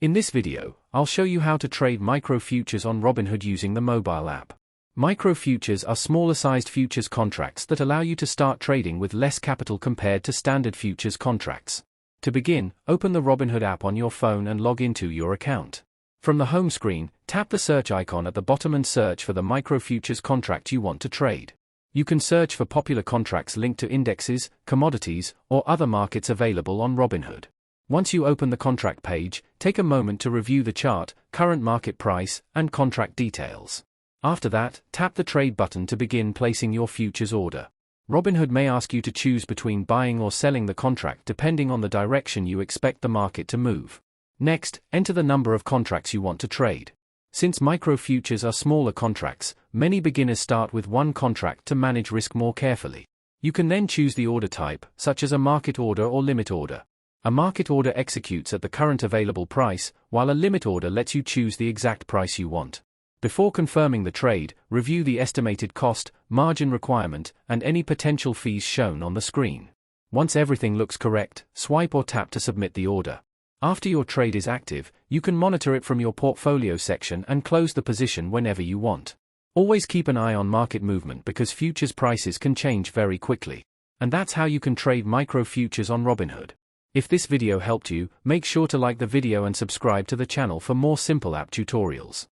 In this video, I'll show you how to trade micro futures on Robinhood using the mobile app. Micro futures are smaller-sized futures contracts that allow you to start trading with less capital compared to standard futures contracts. To begin, open the Robinhood app on your phone and log into your account. From the home screen, tap the search icon at the bottom and search for the micro futures contract you want to trade. You can search for popular contracts linked to indexes, commodities, or other markets available on Robinhood. Once you open the contract page, take a moment to review the chart, current market price, and contract details. After that, tap the trade button to begin placing your futures order. Robinhood may ask you to choose between buying or selling the contract depending on the direction you expect the market to move. Next, enter the number of contracts you want to trade. Since micro futures are smaller contracts, many beginners start with one contract to manage risk more carefully. You can then choose the order type, such as a market order or limit order. A market order executes at the current available price, while a limit order lets you choose the exact price you want. Before confirming the trade, review the estimated cost, margin requirement, and any potential fees shown on the screen. Once everything looks correct, swipe or tap to submit the order. After your trade is active, you can monitor it from your portfolio section and close the position whenever you want. Always keep an eye on market movement because futures prices can change very quickly. And that's how you can trade micro futures on Robinhood. If this video helped you, make sure to like the video and subscribe to the channel for more simple app tutorials.